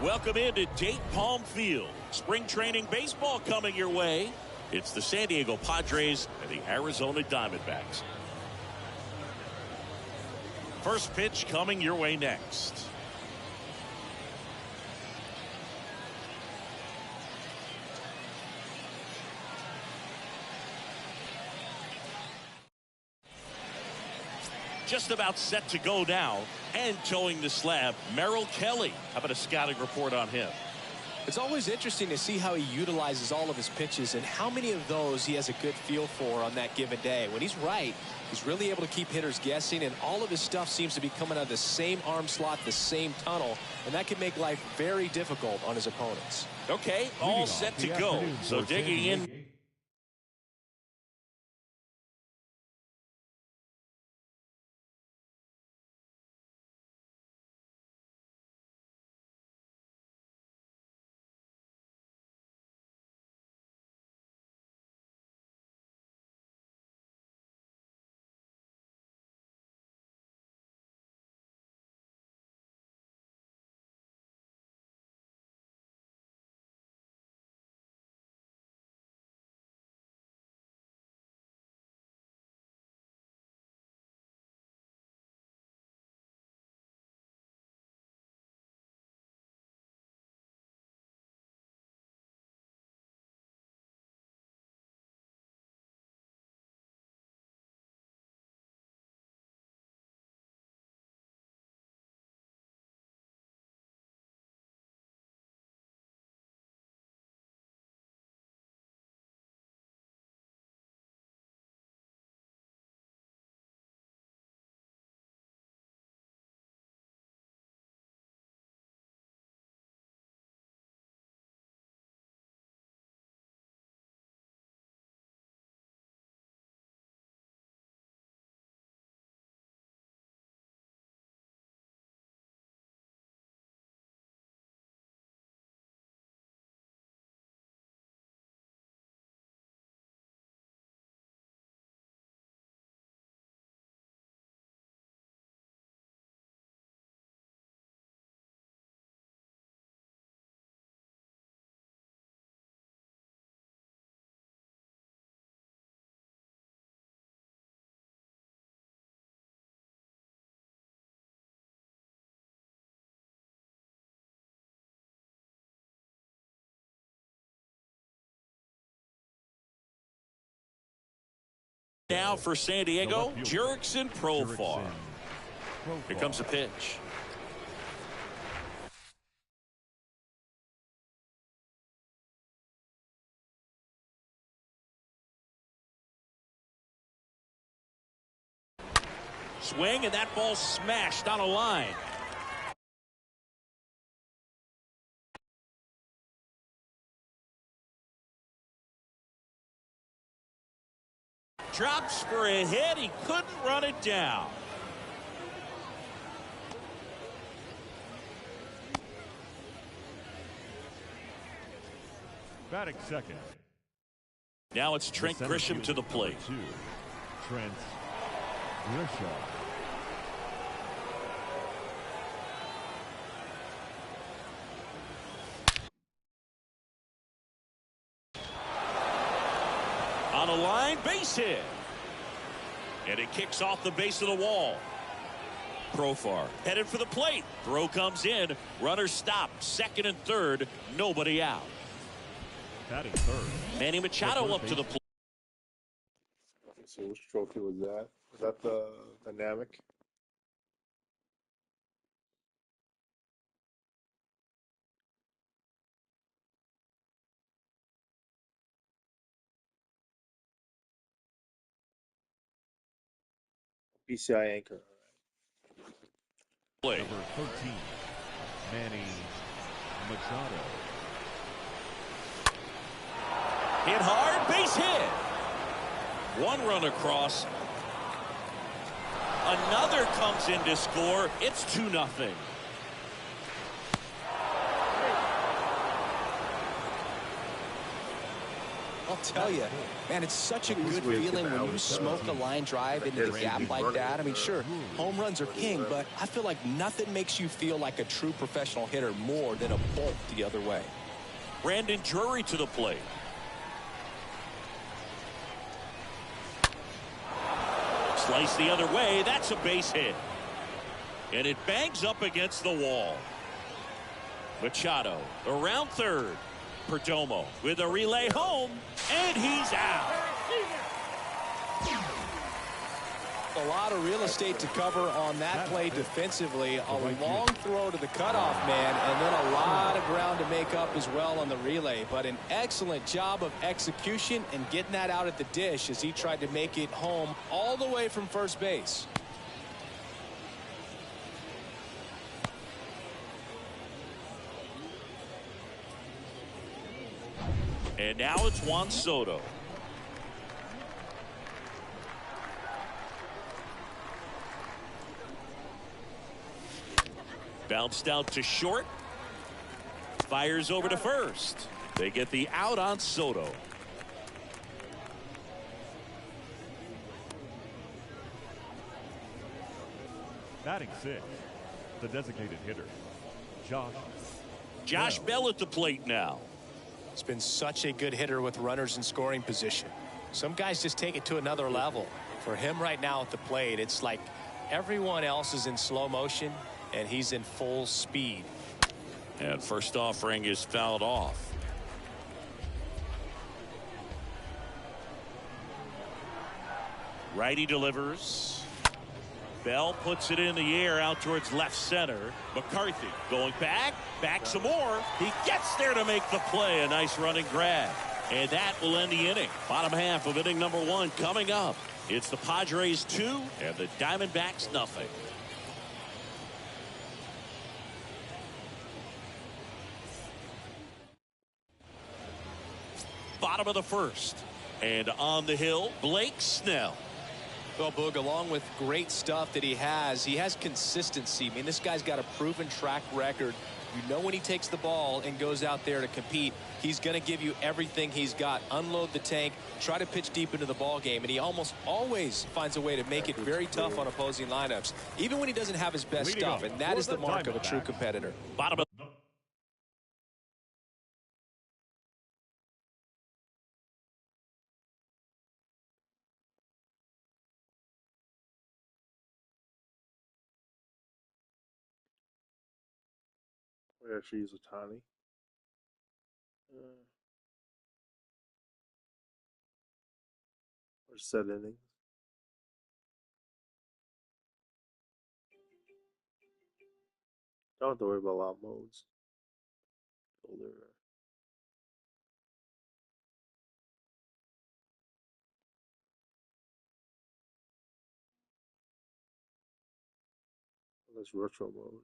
Welcome into Dayton Palm Field. Spring training baseball coming your way. It's the San Diego Padres and the Arizona Diamondbacks. First pitch coming your way next. Just about set to go now, and towing the slab, Merrill Kelly. How about a scouting report on him? It's always interesting to see how he utilizes all of his pitches and how many of those he has a good feel for on that given day. When he's right, he's really able to keep hitters guessing, and all of his stuff seems to be coming out of the same arm slot, the same tunnel, and that can make life very difficult on his opponents. Okay, all set to go. So digging in. Now for San Diego, Jurickson Profar. Here comes the pitch. Swing, and that ball smashed on a line. Drops for a hit. He couldn't run it down. Batting second. Now it's Trent Grisham to the plate. Trent Grisham. On a line, base hit. And it kicks off the base of the wall. Profar headed for the plate. Throw comes in. Runner stopped. Second and third. Nobody out. Batting third. Manny Machado up to the plate. So which trophy was that? Was that the dynamic? PCI anchor. Play. Number 13, Manny Machado. Hit hard, base hit. One run across. Another comes in to score. It's 2-0. I'll tell you, man, it's such a good feeling when you smoke a line drive into the gap like that. I mean, sure, home runs are king, but I feel like nothing makes you feel like a true professional hitter more than a bolt the other way. Brandon Drury to the plate. Slice the other way. That's a base hit. And it bangs up against the wall. Machado around third. Perdomo with a relay home, and he's out. A lot of real estate to cover on that play defensively. A long throw to the cutoff man, and then a lot of ground to make up as well on the relay. But an excellent job of execution and getting that out at the dish as he tried to make it home all the way from first base. And now it's Juan Soto. Bounced out to short. Fires over to first. They get the out on Soto. Batting sixth, the designated hitter, Josh Bell at the plate now. He's been such a good hitter with runners in scoring position. Some guys just take it to another level. For him right now at the plate, it's like everyone else is in slow motion and he's in full speed. And first offering is fouled off. Righty delivers. Bell puts it in the air out towards left center. McCarthy going back some more. He gets there to make the play. A nice running grab. And that will end the inning. Bottom half of inning number one coming up. It's the Padres 2 and the Diamondbacks nothing. Bottom of the first. And on the hill, Blake Snell. Well, Boog, along with great stuff that he has consistency. I mean, this guy's got a proven track record. You know when he takes the ball and goes out there to compete, he's going to give you everything he's got. Unload the tank, try to pitch deep into the ball game, and he almost always finds a way to make it very tough on opposing lineups, even when he doesn't have his best stuff, and that is the mark of a true competitor. Bottom of We actually use Otani. Or set innings. Don't have to worry about loud modes. Older. That's retro mode.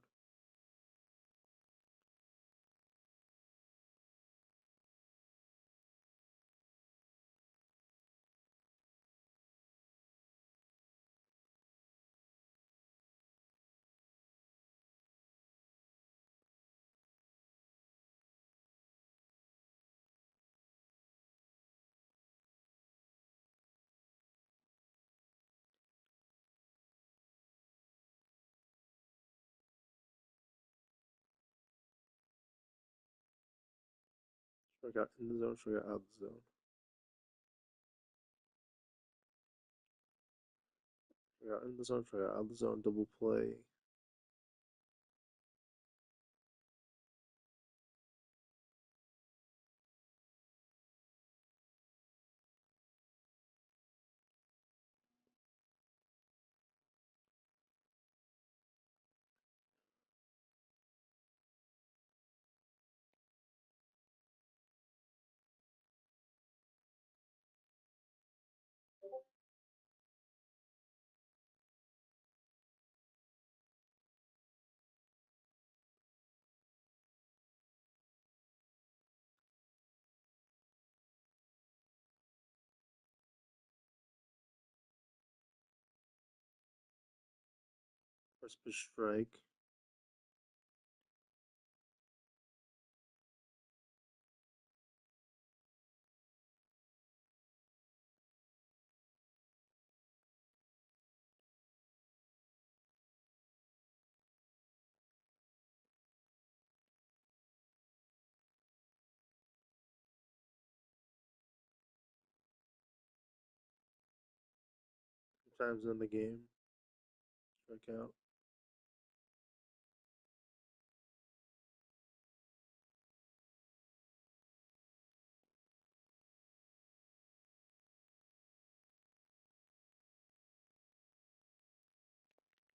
Strike out in the zone, strike out out the zone. Strike out in the zone, strike out out the zone, double play. First pitch strike. Times in the game. Strike out.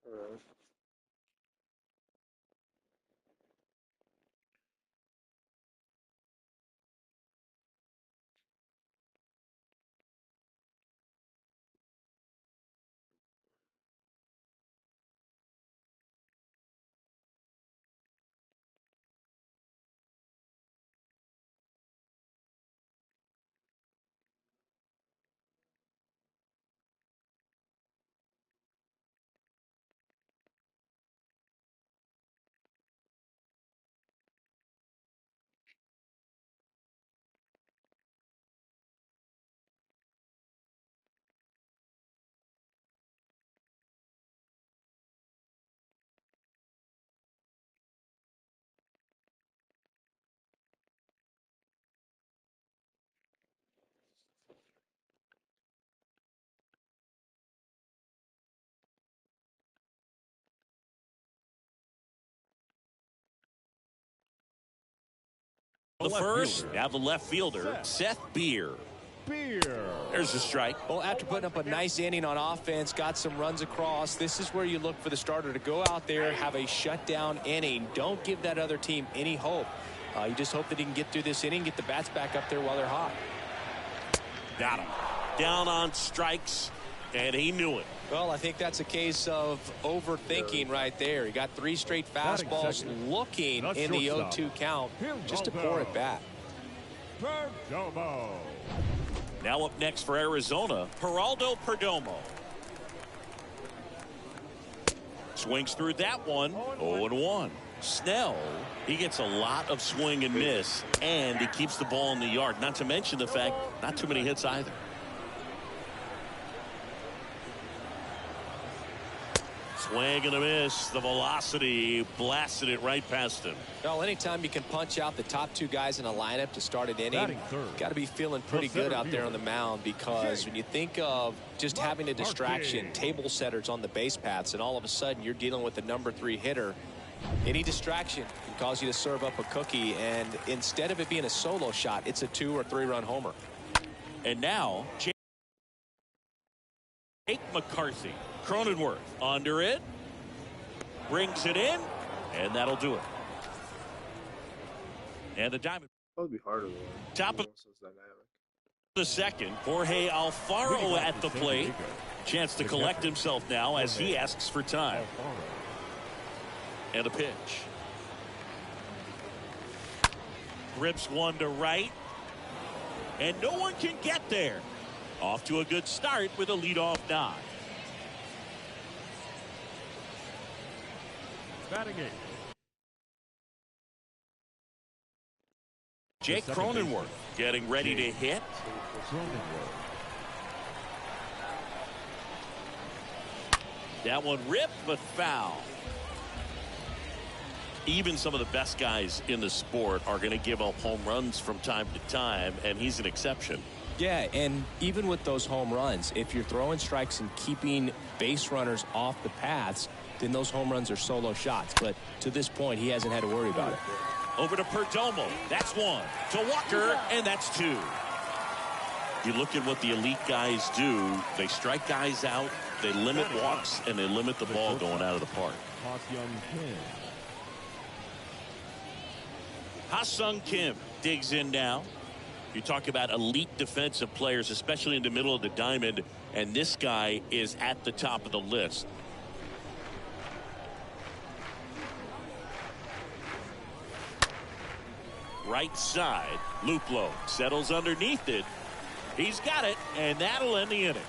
Alright. The first, now the left fielder, Seth Beer. There's a strike. Well, after putting up a nice inning on offense, got some runs across, this is where you look for the starter to go out there, have a shutdown inning. Don't give that other team any hope. You just hope that he can get through this inning, get the bats back up there while they're hot. Got him. Down on strikes, and he knew it. Well, I think that's a case of overthinking right there. He got 3 straight fastballs looking in the 0-2 count just to pour it back. Perdomo. Now up next for Arizona, Geraldo Perdomo. Swings through that one, 0-1. Snell, he gets a lot of swing and miss, and he keeps the ball in the yard. Not to mention the fact, not too many hits either. Swing and a miss. The velocity blasted it right past him. Well, anytime you can punch out the top 2 guys in a lineup to start an inning, got to be feeling pretty good out there on the mound, because when you think of just having a distraction, table setters on the base paths, and all of a sudden you're dealing with the number 3 hitter, any distraction can cause you to serve up a cookie, and instead of it being a solo shot, it's a 2 or 3 run homer. And now Jake McCarthy. Cronenworth under it, brings it in, And that'll do it. And the Diamond. That would be harder though. Top of So it's dynamic. the second, Jorge Alfaro at the plate. Chance to collect himself now as he asks for time. And a pitch. Rips one to right. And no one can get there. Off to a good start with a leadoff nod. Batting eight. Jake Cronenworth getting ready to hit. Cronenworth. That one ripped but foul. Even some of the best guys in the sport are going to give up home runs from time to time, and he's an exception. Yeah, and even with those home runs, if you're throwing strikes and keeping base runners off the paths, then those home runs are solo shots. But to this point, he hasn't had to worry about it. Over to Perdomo. That's one. To Walker, and that's two. You look at what the elite guys do. They strike guys out, they limit walks, and they limit the ball going out of the park. Ha-Sung Kim digs in now. You talk about elite defensive players, especially in the middle of the diamond, and this guy is at the top of the list. Right side, Luplow settles underneath it. He's got it, and that'll end the inning.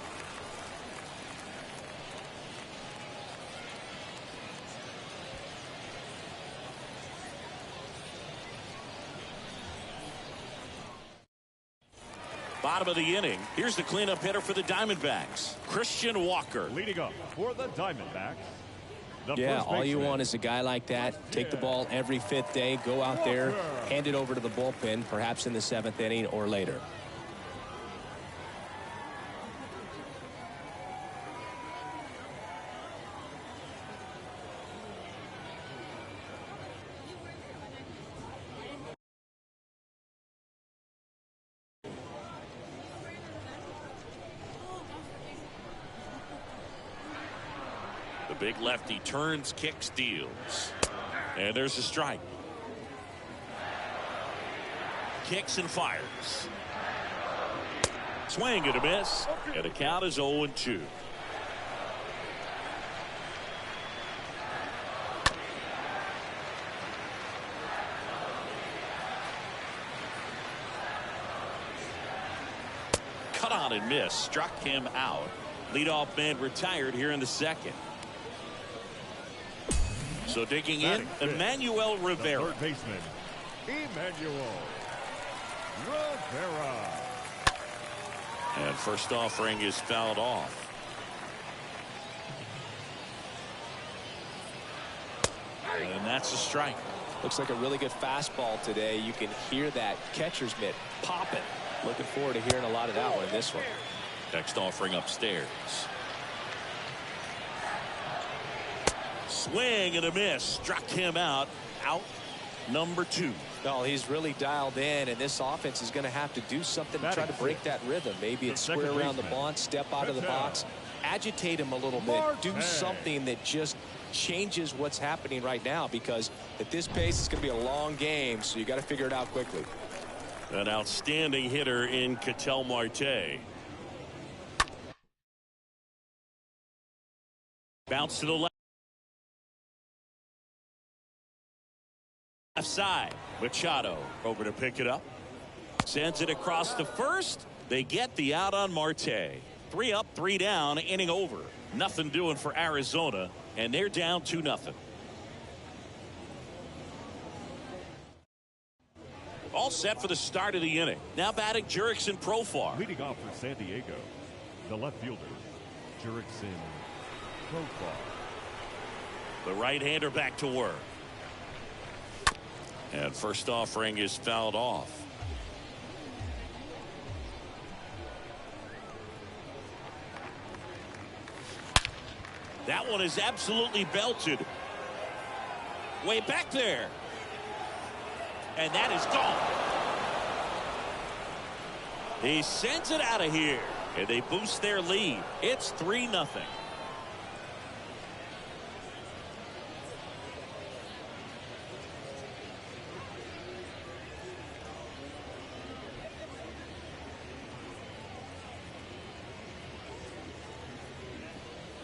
Bottom of the inning. Here's the cleanup hitter for the Diamondbacks, Christian Walker. Leading up for the Diamondbacks. Yeah, all you want is a guy like that. Take the ball every fifth day, go out there, hand it over to the bullpen, perhaps in the seventh inning or later. Big lefty turns, kicks, deals. And there's a strike. Kicks and fires. Swing and a miss. And the count is 0-2. Cut on and miss. Struck him out. Leadoff man retired here in the second. So digging in, Emmanuel Rivera. Third baseman, Emmanuel Rivera. And first offering is fouled off. And that's a strike. Looks like a really good fastball today. You can hear that catcher's mitt popping. Looking forward to hearing a lot of that one in this one. Next offering upstairs. Swing and a miss. Struck him out. Out number 2. No, he's really dialed in, and this offense is going to have to do something to try to break that rhythm. Maybe it's square around the bunt, step out of the box, agitate him a little bit, do something that just changes what's happening right now, because at this pace it's going to be a long game, so you got to figure it out quickly. An outstanding hitter in Ketel Marte. Bounce to the left. Left side. Machado over to pick it up. Sends it across to first. They get the out on Marte. 3 up, 3 down, inning over. Nothing doing for Arizona, and they're down 2-0. All set for the start of the inning. Now batting Jurickson Profar. Leading off for San Diego, the left fielder, Jurickson Profar. The right-hander back to work. And first offering is fouled off. That one is absolutely belted. Way back there. And that is gone. He sends it out of here. And they boost their lead. It's 3-0.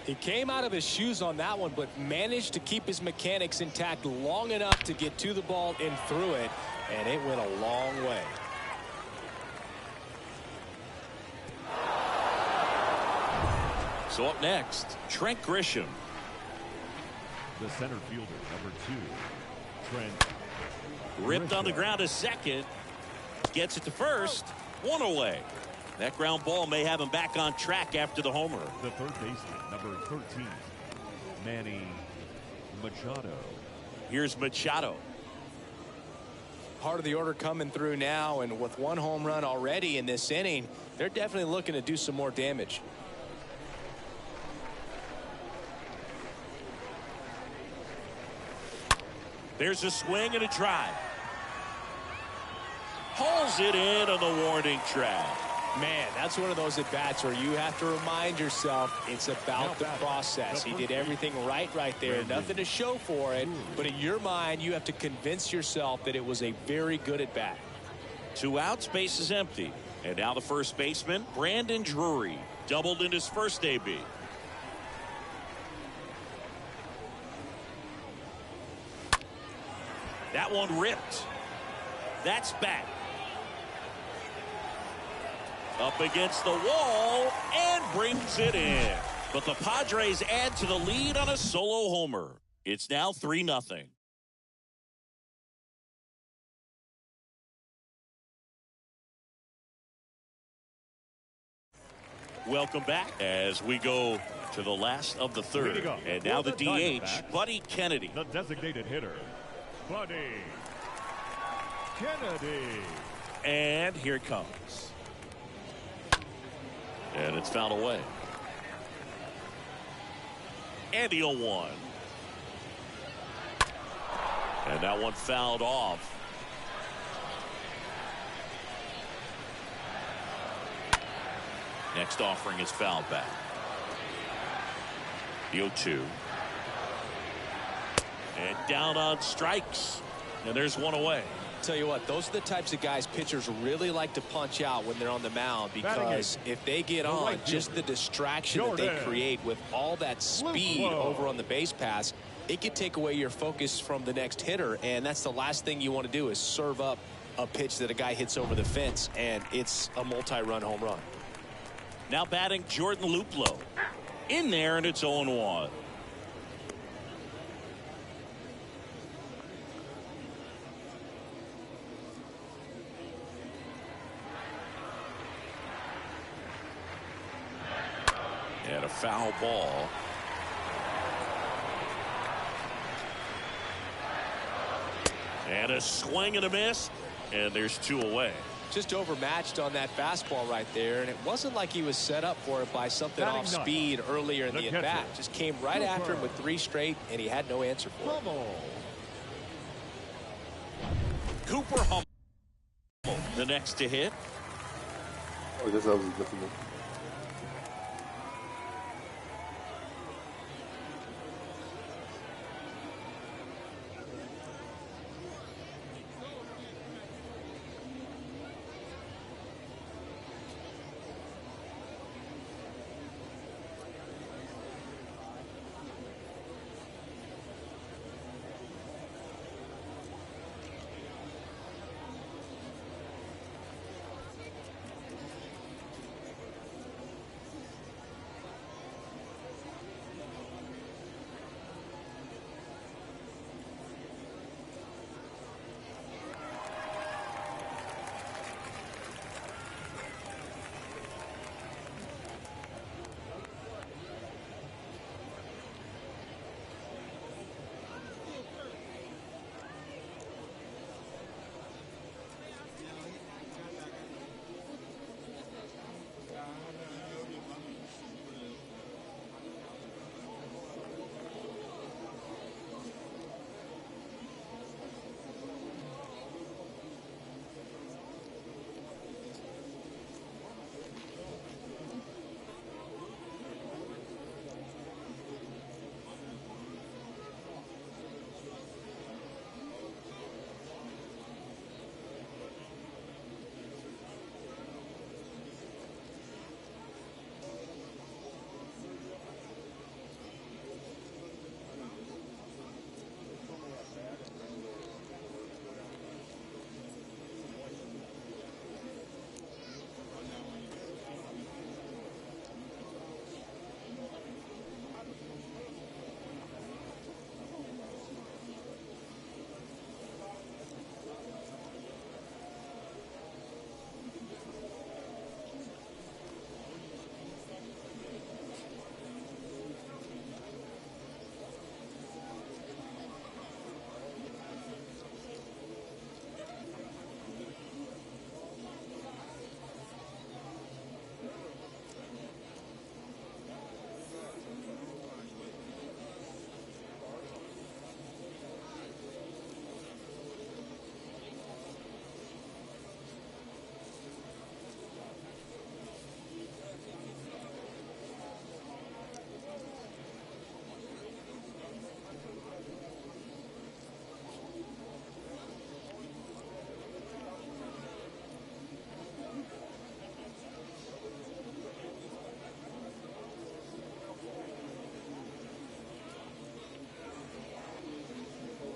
He came out of his shoes on that one, but managed to keep his mechanics intact long enough to get to the ball and through it, and it went a long way. So up next, Trent Grisham. The center fielder, number 2, Trent. Ripped on the ground to second. Gets it to first. One away. That ground ball may have him back on track after the homer. The third baseman, number 13, Manny Machado. Here's Machado. Part of the order coming through now, and with one home run already in this inning, they're definitely looking to do some more damage. There's a swing and a drive. Hauls it in on the warning track. Man, that's one of those at-bats where you have to remind yourself it's about the process. He did everything right there. Nothing to show for it, but in your mind, you have to convince yourself that it was a very good at-bat. 2 outs, base is empty. And now the first baseman, Brandon Drury, doubled in his first AB. That one ripped. That's back. Up against the wall and brings it in. But the Padres add to the lead on a solo homer. It's now 3-0. Welcome back as we go to the last of the third. And now the DH, Buddy Kennedy. The designated hitter, Buddy Kennedy. And here it comes. And it's fouled away. And the 0-1. And that one fouled off. Next offering is fouled back. The 0-2. And down on strikes. And there's one away. Tell you what, those are the types of guys pitchers really like to punch out when they're on the mound, because if they get on, just the distraction that they create with all that speed over on the base pass, it could take away your focus from the next hitter, and that's the last thing you want to do is serve up a pitch that a guy hits over the fence, and it's a multi-run home run. Now batting Jordan Luplow. In there, and it's 0-1. And a foul ball. And a swing and a miss. And there's 2 away. Just overmatched on that fastball right there, and it wasn't like he was set up for it by something off speed earlier in the at-bat. Just came right after him with 3 straight, and he had no answer for it. Cooper Hummel, the next to hit. I guess that was difficult.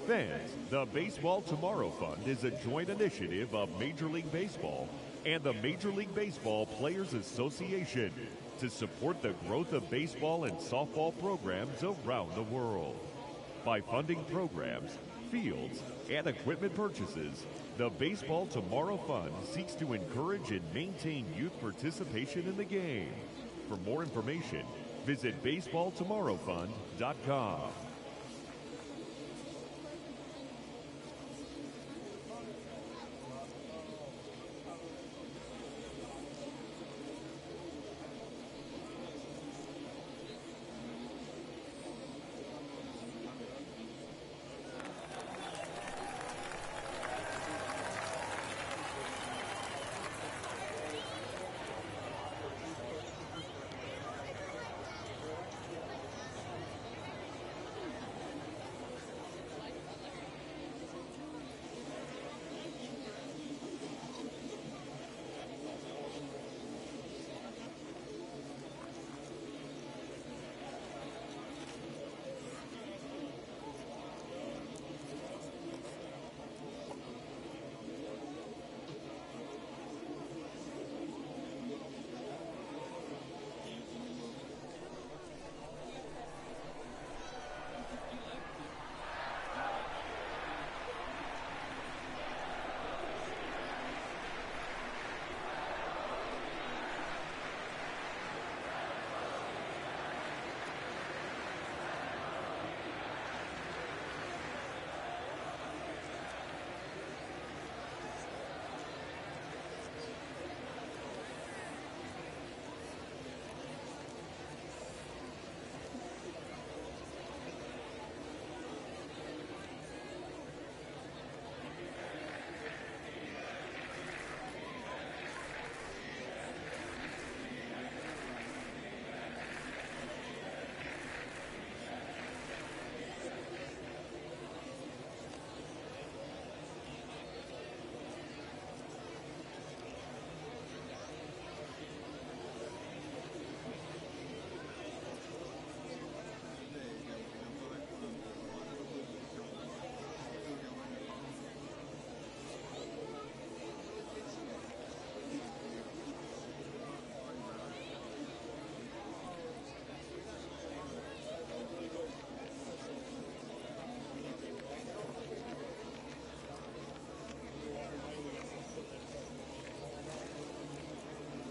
Fans, the Baseball Tomorrow Fund is a joint initiative of Major League Baseball and the Major League Baseball Players Association to support the growth of baseball and softball programs around the world. By funding programs, fields, and equipment purchases, the Baseball Tomorrow Fund seeks to encourage and maintain youth participation in the game. For more information, visit baseballtomorrowfund.com.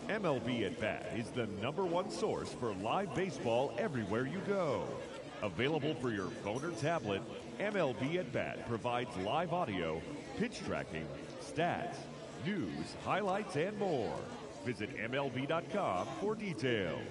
MLB at Bat is the #1 source for live baseball everywhere you go. Available for your phone or tablet, MLB at Bat provides live audio, pitch tracking, stats, news, highlights, and more. Visit MLB.com for details.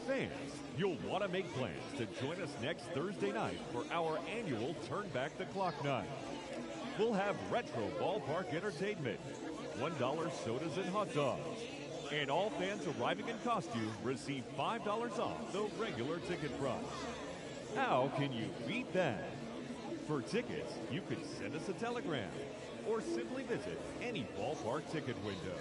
Fans, you'll want to make plans to join us next Thursday night for our annual Turn Back the Clock night. We'll have retro ballpark entertainment, $1 sodas and hot dogs, and all fans arriving in costume receive $5 off the regular ticket price. How can you beat that? For tickets, you could send us a telegram or simply visit any ballpark ticket window.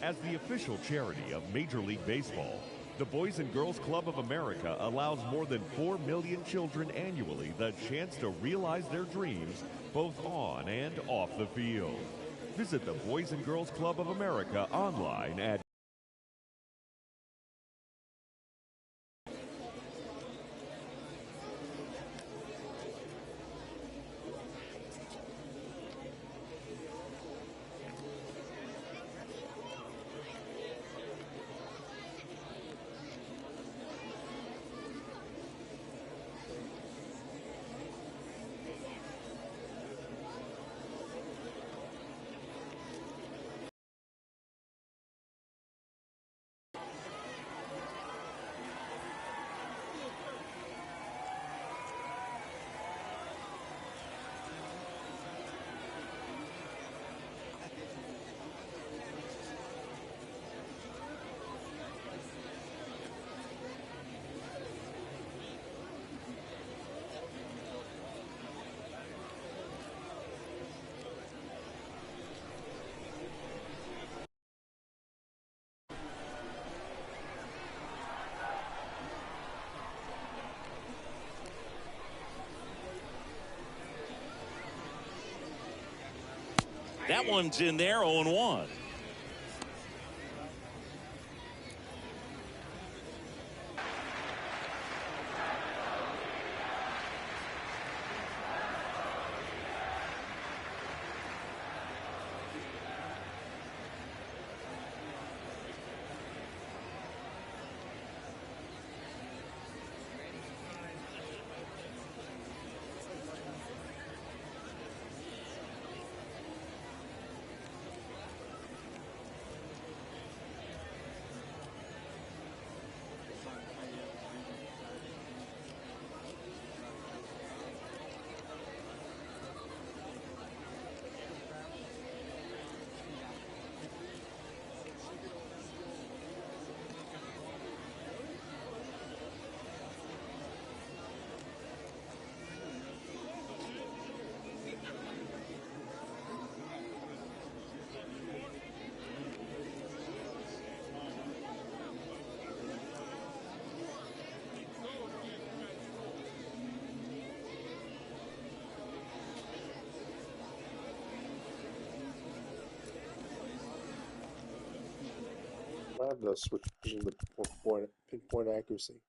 As the official charity of Major League Baseball, the Boys and Girls Club of America allows more than 4 million children annually the chance to realize their dreams both on and off the field. Visit the Boys and Girls Club of America online at That one's in there, 0-1. I have the switch vision with pinpoint accuracy.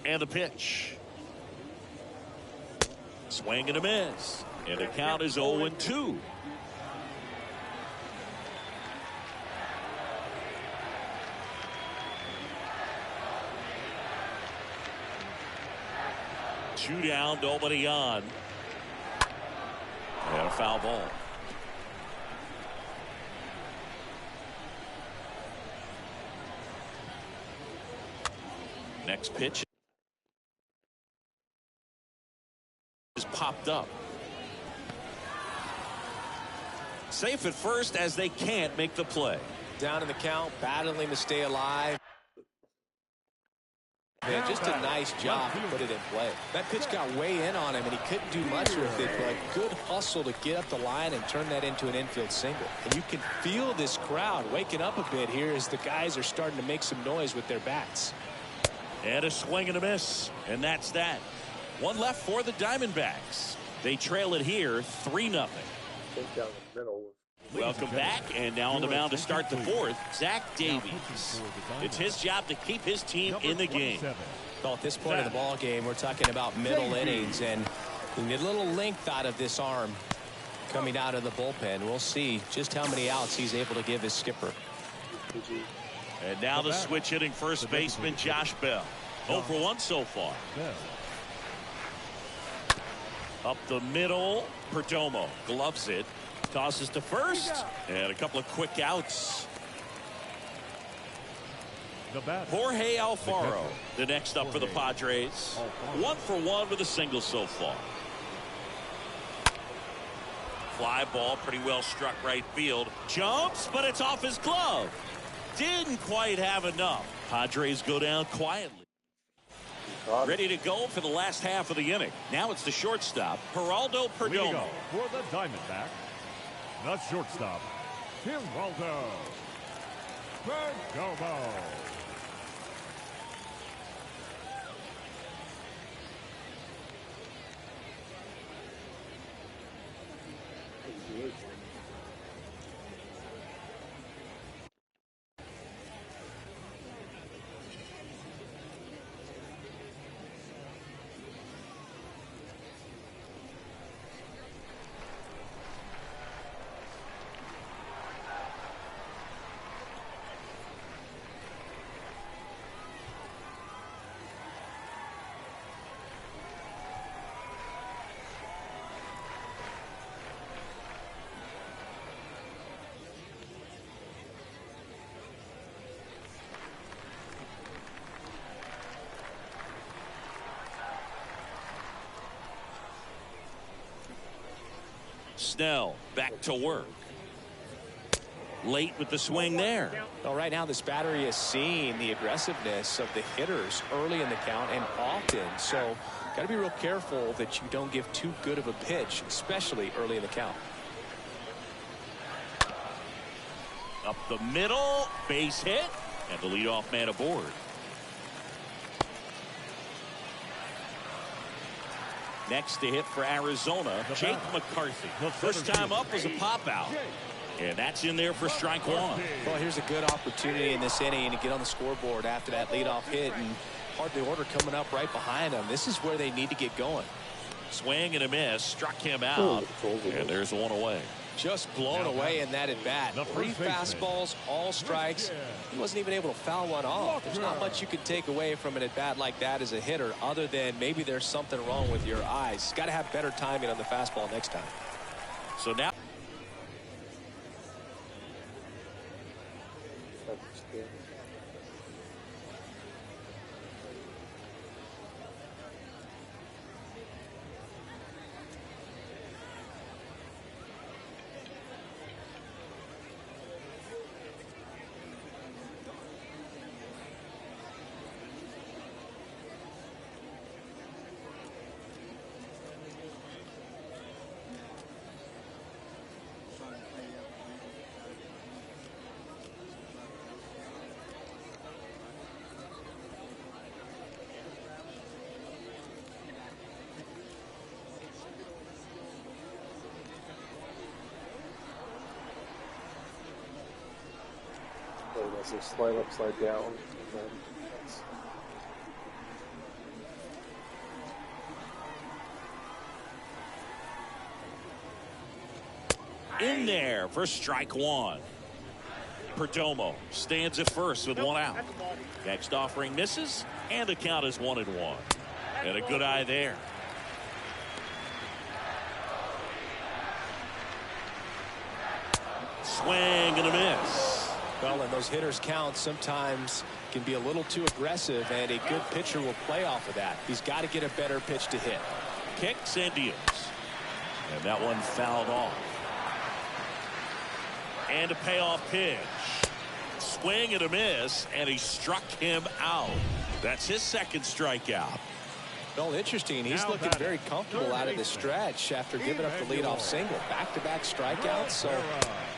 And the pitch. Swing and a miss. And the count is 0-2. Two down, nobody on. And a foul ball. Next pitch is popped up. Safe at first as they can't make the play. Down in the count, battling to stay alive. Man, just a nice job to put it in play. That pitch got way in on him, and he couldn't do much with it, but good hustle to get up the line and turn that into an infield single. And you can feel this crowd waking up a bit here as the guys are starting to make some noise with their bats. And a swing and a miss, and that's that. One left for the Diamondbacks. They trail it here 3-0. Take down the middle. Welcome back, and now on the mound to start the fourth, Zach Davies. It's his job to keep his team in the game. Well, at this point of the ball game, we're talking about middle innings, and we need a little length out of this arm coming out of the bullpen. We'll see just how many outs he's able to give his skipper. And now the switch hitting first baseman Josh Bell. 0 for 1 so far. Up the middle, Perdomo gloves it. Tosses to first, and a couple of quick outs. The batter. Jorge Alfaro, the next up for the Padres. 1 for 1 with a single so far. Fly ball, pretty well struck right field. Jumps, but it's off his glove. Didn't quite have enough. Padres go down quietly. Ready to go for the last half of the inning. Now it's the shortstop, Geraldo Perdomo. For the Diamondback, the shortstop, Geraldo Perdomo. Snell back to work. Late with the swing there. Well, right now this battery is seeing the aggressiveness of the hitters early in the count and often. So got to be real careful that you don't give too good of a pitch, especially early in the count. Up the middle, base hit, and the leadoff man aboard. Next to hit for Arizona, Jake McCarthy. First time up was a pop out. And that's in there for strike one. Well, here's a good opportunity in this inning to get on the scoreboard after that leadoff hit, and hardly order coming up right behind them. This is where they need to get going. Swing and a miss, struck him out, and there's one away. Just blown away in that at bat. 3 fastballs, all strikes. He wasn't even able to foul one off. There's not much you can take away from an at bat like that as a hitter, other than maybe there's something wrong with your eyes. Got to have better timing on the fastball next time. So now. Some slide up, slide down. In there for strike one. Perdomo stands at first with 1 out. Next offering misses, and the count is 1-1. And a good eye there. Swing and a miss. Well, and those hitters' counts sometimes can be a little too aggressive, and a good pitcher will play off of that. He's got to get a better pitch to hit. Kicks and deals. And that one fouled off. And a payoff pitch. Swing and a miss, and he struck him out. That's his second strikeout. Well, interesting. He's looking very comfortable out of the stretch after giving up the leadoff single. Back-to-back strikeouts, so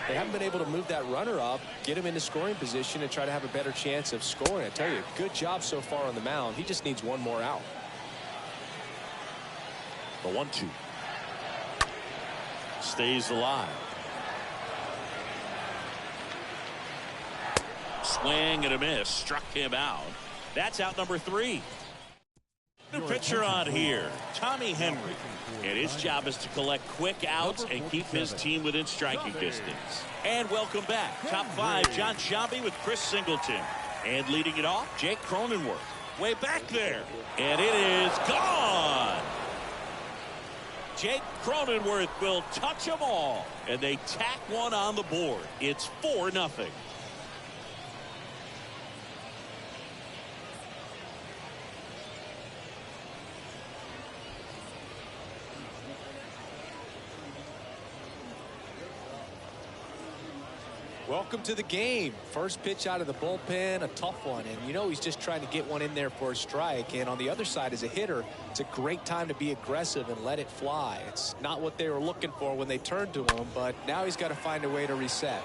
they haven't been able to move that runner up, get him into scoring position, and try to have a better chance of scoring. I tell you, good job so far on the mound. He just needs one more out. The 1-2. Stays alive. Swing and a miss. Struck him out. That's out number 3. New pitcher on here, Tommy Henry. And his job is to collect quick outs and keep his team within striking distance. And welcome back. Top 5, John Sciambi with Chris Singleton. And leading it off, Jake Cronenworth. Way back there. And it is gone. Jake Cronenworth will touch them all. And they tack one on the board. It's 4-0. Welcome to the game. First pitch out of the bullpen, a tough one. And you know he's just trying to get one in there for a strike. And on the other side, as a hitter, it's a great time to be aggressive and let it fly. It's not what they were looking for when they turned to him, but now he's got to find a way to reset.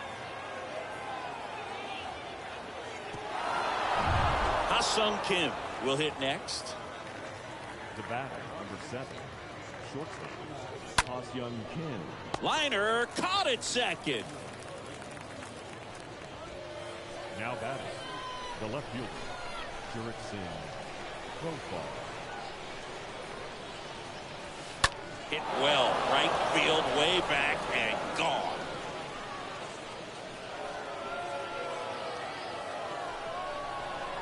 Ha-Sung Kim will hit next. The batter, number 7, shortstop, Ha-Sung Kim. Liner caught at second. Now batting, the left fielder, Jurickson Profile. Hit well, right field, way back, and gone.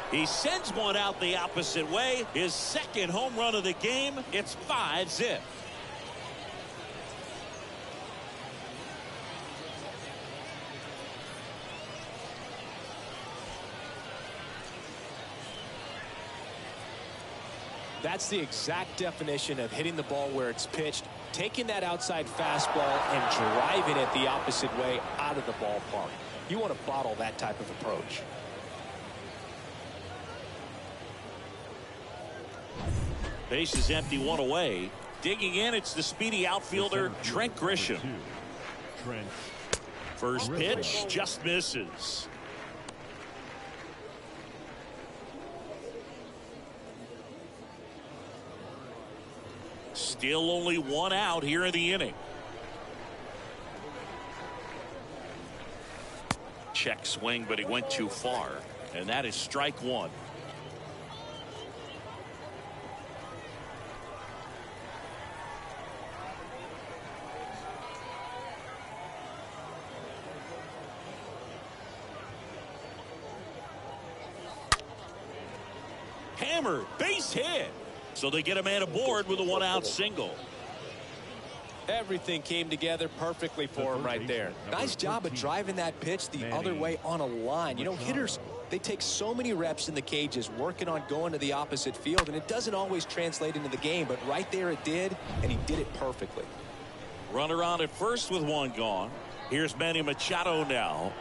He sends one out the opposite way. His second home run of the game. It's 5-zip. That's the exact definition of hitting the ball where it's pitched, taking that outside fastball and driving it the opposite way out of the ballpark. You want to bottle that type of approach. Base is empty, one away. Digging in, it's the speedy outfielder, Trent Grisham. First pitch just misses. Still only one out here in the inning. Check swing, but he went too far. And that is strike one. Hammered, base hit. So they get a man aboard with a one-out single. Everything came together perfectly for him right there. Nice job of driving that pitch the other way on a line. You know, hitters, they take so many reps in the cages working on going to the opposite field, and it doesn't always translate into the game, but right there it did, and he did it perfectly. Runner on at first with one gone. Here's Manny Machado now.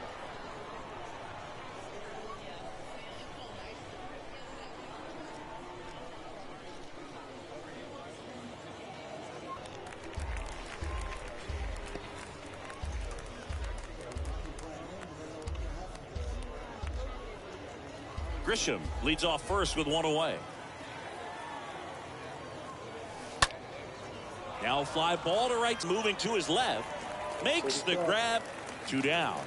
Grisham leads off first with one away. Now fly ball to right, moving to his left. Makes the grab. 2 down.